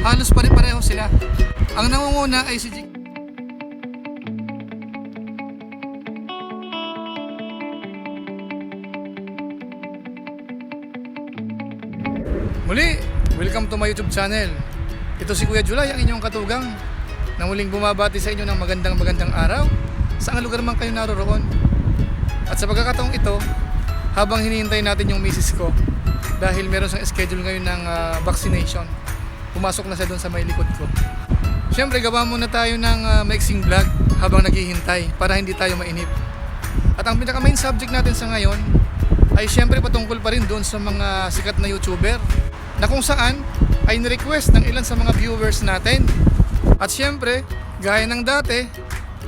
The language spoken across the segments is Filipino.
halos pare-pareho sila. Ang nangunguna ay si Jig. Muli, welcome to my YouTube channel. Ito si Kuya July, ang inyong katugang, na muling bumabati sa inyo ng magandang araw sa ang lugar man kayo naroroon. At sa pagkakataong ito, habang hinihintay natin yung misis ko, dahil meron siyang schedule ngayon ng vaccination, pumasok na siya doon sa may likod ko. Siyempre, gawa muna tayo ng mixing vlog habang naghihintay para hindi tayo mainip. At ang pinaka main subject natin sa ngayon ay siyempre patungkol pa rin doon sa mga sikat na YouTuber na kung saan ay nirequest ng ilan sa mga viewers natin. At siyempre, gaya ng dati,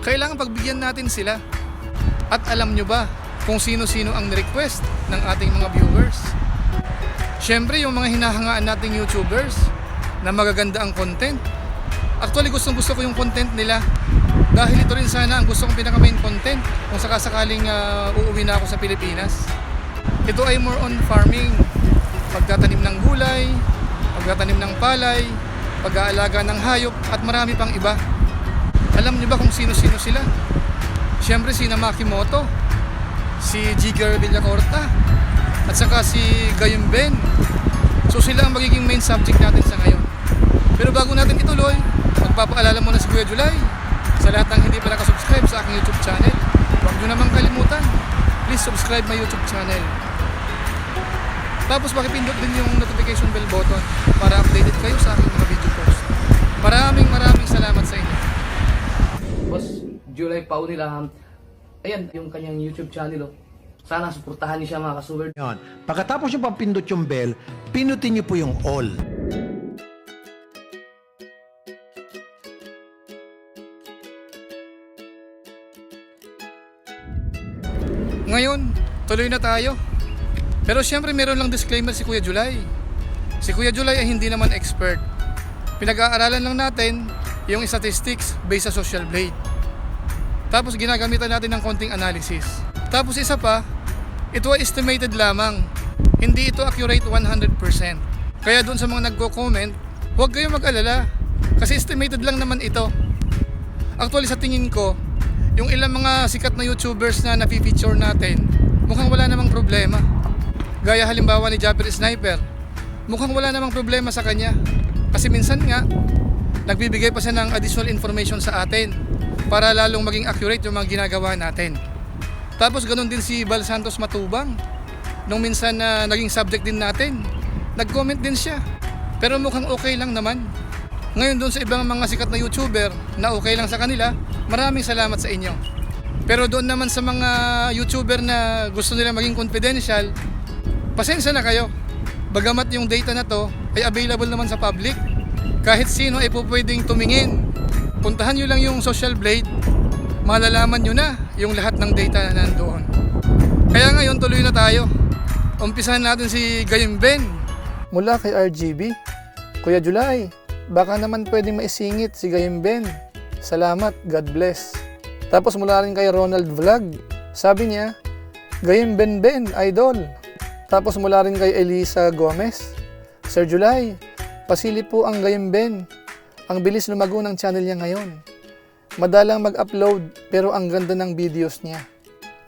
kailangan pagbigyan natin sila. At alam nyo ba kung sino-sino ang nirequest ng ating mga viewers? Siyempre, yung mga hinahangaan nating YouTubers na magaganda ang content. Actually, gustong-gusto ko yung content nila. Dahil ito rin sana ang gusto kong pinaka-main content kung sakasakaling uuwi na ako sa Pilipinas. Ito ay more on farming. Pagtatanim ng gulay, pagtatanim ng palay, pag-aalaga ng hayop at marami pang iba. Alam niyo ba kung sino-sino sila? Siyempre si Makimoto, si Jigger Villacorta, at saka si Gayum Ben. So sila ang magiging main subject natin sa ngayon. Pero bago natin ituloy, magpapaalala muna si Kuya July sa lahat ng hindi pa nakasubscribe sa aking YouTube channel. Huwag nyo namang kalimutan, please subscribe my YouTube channel. Tapos pakipindot din yung notification bell button para updated kayo sa aking mga video post. Maraming salamat sa inyo. Boss July Pau nila, ayan yung kanyang YouTube channel. Sana suportahan niyo siya mga kasuber. Yan. Pagkatapos yung pampindot yung bell, pinutin niyo po yung all. Ngayon, tuloy na tayo. Pero siyempre meron lang disclaimer si Kuya July. Si Kuya July ay hindi naman expert. Pinag-aaralan lang natin yung statistics based sa Social Blade. Tapos ginagamitan natin ng konting analysis. Tapos isa pa, ito ay estimated lamang. Hindi ito accurate 100%. Kaya doon sa mga nagko-comment, huwag kayong mag-alala. Kasi estimated lang naman ito. Actually sa tingin ko, yung ilang mga sikat na YouTubers na napi-feature natin, mukhang wala namang problema. Gaya halimbawa ni Japper Sniper, mukhang wala namang problema sa kanya. Kasi minsan nga, nagbibigay pa siya ng additional information sa atin para lalong maging accurate yung mga ginagawa natin. Tapos ganun din si Bal Santos Matubang. Nung minsan na naging subject din natin, nag-comment din siya. Pero mukhang okay lang naman. Ngayon doon sa ibang mga sikat na YouTuber na okay lang sa kanila, maraming salamat sa inyo. Pero doon naman sa mga YouTuber na gusto nila maging confidential, pasensya na kayo. Bagamat yung data na to ay available naman sa public, kahit sino ay pwedeng tumingin. Puntahan nyo lang yung Social Blade, malalaman nyo na yung lahat ng data na nandoon. Kaya ngayon tuloy na tayo. Umpisahan natin si Gayum Ben. Mula kay RGB, Kuya July, baka naman pwedeng maisingit si Gayum Ben. Salamat, God bless. Tapos mula rin kay Ronald Vlog, sabi niya, Gayum Ben Ben, idol. Tapos mula rin kay Elisa Gomez, Sir July, pasilip po ang Gayum Ben. Ang bilis lumago ng channel niya ngayon. Madalang mag-upload pero ang ganda ng videos niya.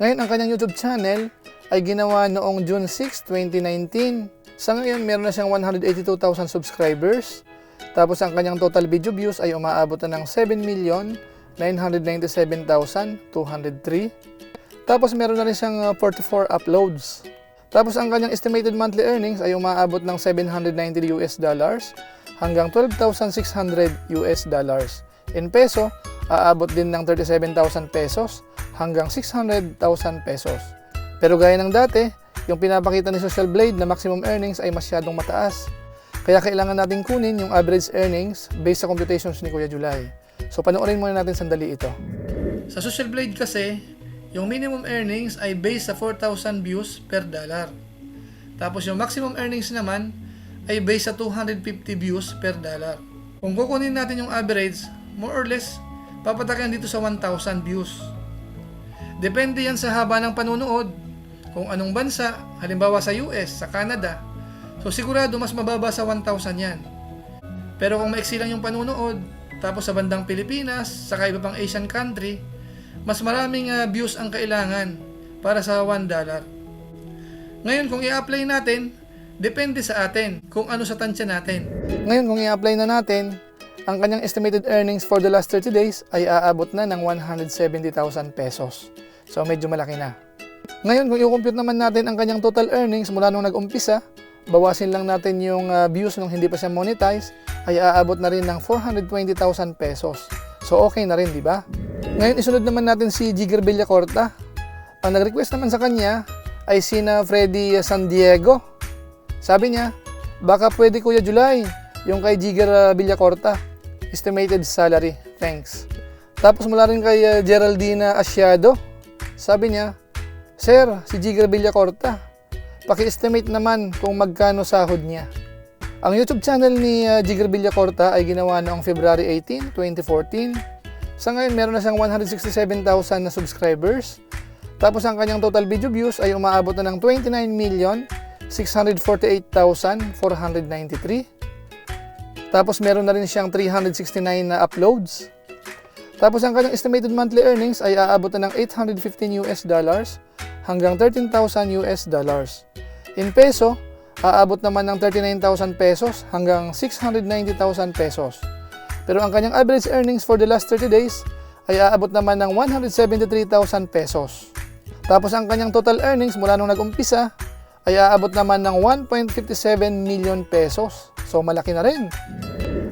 Ngayon ang kanyang YouTube channel ay ginawa noong June 6, 2019. Sa ngayon meron na siyang 182,000 subscribers. Tapos ang kanyang total video views ay umaabot na ng 7,997,203. Tapos meron na rin siyang 44 uploads. Tapos ang kanyang estimated monthly earnings ay umaabot ng $790 hanggang $12,600. In peso, aabot din ng 37,000 pesos hanggang 600,000 pesos. Pero gaya ng dati, yung pinapakita ni Social Blade na maximum earnings ay masyadong mataas. Kaya kailangan natin kunin yung average earnings based sa computations ni Kuya July. So panoorin muna natin sandali ito. Sa Social Blade kasi, yung minimum earnings ay based sa 4,000 views per dollar. Tapos yung maximum earnings naman ay based sa 250 views per dollar. Kung kukunin natin yung average, more or less, papatakan dito sa 1,000 views. Depende yan sa haba ng panunood. Kung anong bansa, halimbawa sa US, sa Canada, so sigurado mas mababa sa 1,000 yan. Pero kung maiksi lang yung panunood, tapos sa bandang Pilipinas, saka iba pang Asian country, mas maraming views ang kailangan para sa $1. Ngayon kung i-apply natin, depende sa atin kung ano sa tansya natin. Ngayon kung i-apply na natin, ang kanyang estimated earnings for the last 30 days ay aabot na ng 170,000 pesos. So medyo malaki na. Ngayon kung i-compute naman natin ang kanyang total earnings mula nung nag-umpisa, bawasin lang natin yung views nung hindi pa siya monetize, ay aabot na rin ng 420,000 pesos. So okay na rin, di ba? Ngayon isunod naman natin si Jigger Villacorta. Ang nag-request naman sa kanya ay sina Freddy San Diego. Sabi niya, baka pwede Kuya July, yung kay Jigger Villacorta. Estimated salary, thanks. Tapos mula rin kay Geraldina Asiado. Sabi niya, Sir, si Jigger Villacorta, paki-estimate naman kung magkano sahod niya. Ang YouTube channel ni Jigger Villacorta ay ginawa noong February 18, 2014. Sa ngayon, meron na siyang 167,000 na subscribers. Tapos ang kanyang total video views ay umaabot na ng 29,648,493. Tapos meron na rin siyang 369 na uploads. Tapos ang kanyang estimated monthly earnings ay aabot na ng $815 hanggang $13,000. In peso, aabot naman ng 39,000 pesos hanggang 690,000 pesos. Pero ang kanyang average earnings for the last 30 days ay aabot naman ng 173,000 pesos. Tapos ang kanyang total earnings mula nung nag-umpisa ay aabot naman ng 1.57 million pesos. So malaki na rin.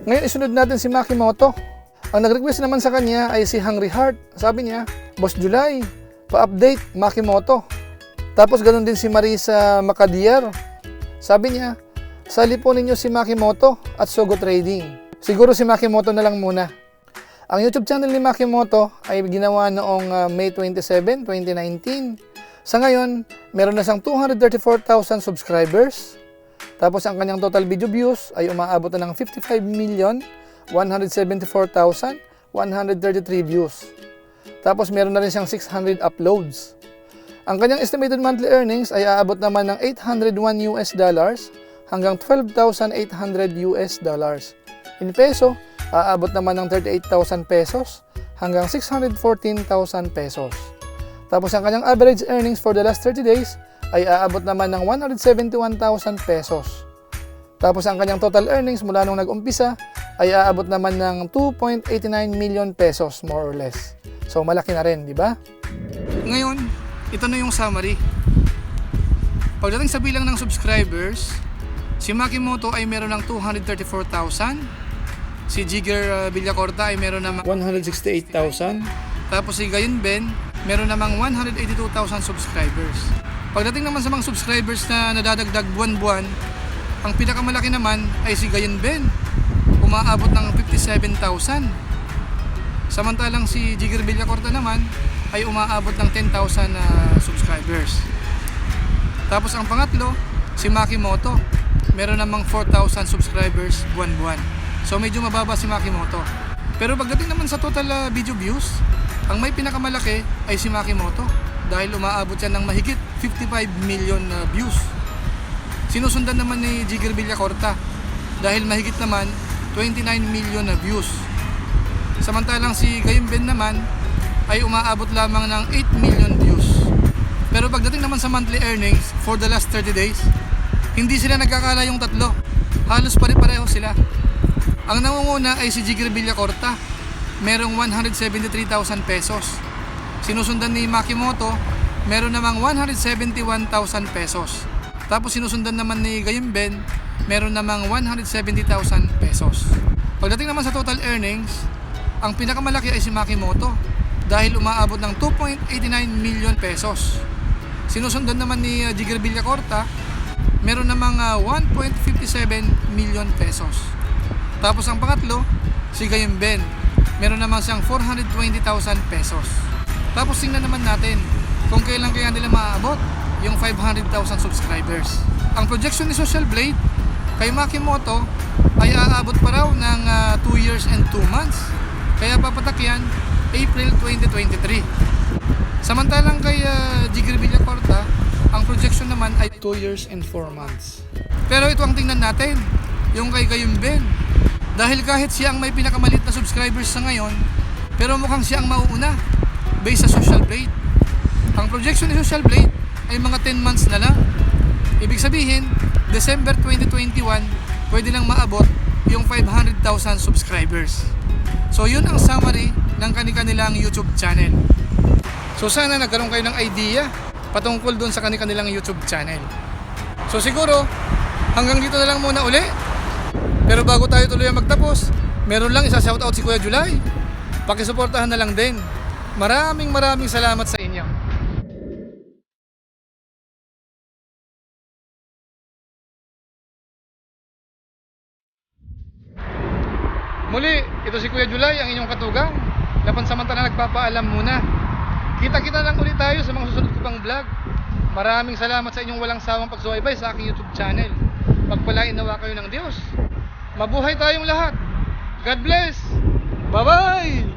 Ngayon isunod natin si Makimoto. Ang nag-request naman sa kanya ay si Hungry Heart. Sabi niya, Boss July, pa-update Makimoto. Tapos ganun din si Marisa Macadier. Sabi niya, sali po ninyo si Makimoto at Sogo Trading. Siguro si Makimoto na lang muna. Ang YouTube channel ni Makimoto ay ginawa noong May 27, 2019. Sa ngayon, meron na siyang 234,000 subscribers. Tapos ang kanyang total video views ay umaabot na ng 55,174,133 views. Tapos meron na rin siyang 600 uploads. Ang kanyang estimated monthly earnings ay aabot naman ng $801 hanggang $12,800. In peso, aabot naman ng 38,000 pesos hanggang 614,000 pesos. Tapos ang kanyang average earnings for the last 30 days ay aabot naman ng 171,000 pesos. Tapos ang kanyang total earnings mula nung nag-umpisa ay aabot naman ng 2.89 million pesos more or less. So malaki na rin, di ba? Ngayon, ito na yung summary. Pagdating sa bilang ng subscribers, si Makimoto ay meron ng 234,000. Si Jigger Villacorta ay meron ng 168,000. Tapos si Gayon Ben, meron namang 182,000 subscribers. Pagdating naman sa mga subscribers na nadadagdag buwan-buwan, ang pinakamalaki naman ay si Gayon Ben, umaabot ng 57,000. Samantalang si Jigger Villacorta naman ay umaabot ng 10,000 subscribers. Tapos ang pangatlo, si Makimoto, meron namang 4,000 subscribers buwan-buwan. So medyo mababa si Makimoto. Pero pagdating naman sa total video views, ang may pinakamalaki ay si Makimoto dahil umaabot siya ng mahigit 55 million views. Sinusundan naman ni Jigger Villacorta dahil mahigit naman 29 million na views. Samantalang si Gayon Ben naman ay umaabot lamang ng 8 million views. Pero pagdating naman sa monthly earnings for the last 30 days, hindi sila nagkakala yung tatlo. Halos pare-pareho sila. Ang nangunguna ay si Jigger Villacorta, merong 173,000 pesos. Sinusundan ni Makimoto, meron namang 171,000 pesos. Tapos sinusundan naman ni Gayon Ben, meron namang 170,000 pesos. Pagdating naman sa total earnings, ang pinakamalaki ay si Makimoto dahil umaabot ng 2.89 million pesos. Sinusundan naman ni Jigger Villacorta, meron namang 1.57 million pesos. Tapos ang pangatlo, si Gayon Ben, meron naman siyang 420,000 pesos. Tapos tingnan naman natin kung kailan kaya nila maaabot yung 500,000 subscribers. Ang projection ni Social Blade kay Makimoto ay aabot pa raw ng 2 years and 2 months. Kaya papatak yan April 2023. Samantalang kay Jigger Villacorta, ang projection naman ay 2 years and 4 months. Pero ito ang tingnan natin, yung kay Gayon Ben. Dahil kahit siya ang may pinakamalit na subscribers sa ngayon, pero mukhang siya ang mauuna based sa Social Blade. Ang projection ni Social Blade ay mga 10 months na lang. Ibig sabihin, December 2021, pwede nang maabot yung 500,000 subscribers. So yun ang summary ng kanilang YouTube channel. So sana nagkaroon kayo ng idea patungkol doon sa kanilang YouTube channel. So siguro, hanggang dito na lang muna uli. Pero bago tayo tuloy magtapos, meron lang isa shoutout si Kuya July. Pakisuportahan na lang din. Maraming salamat sa inyo. Muli, ito si Kuya July, ang inyong katugang. Napansamantala nagpapaalam muna. Kita-kita lang ulit tayo sa mga susunod ko pang vlog. Maraming salamat sa inyong walang sawang pagsubaybay sa aking YouTube channel. Pagpalain nawa kayo ng Diyos. Mabuhay tayong lahat. God bless. Bye-bye.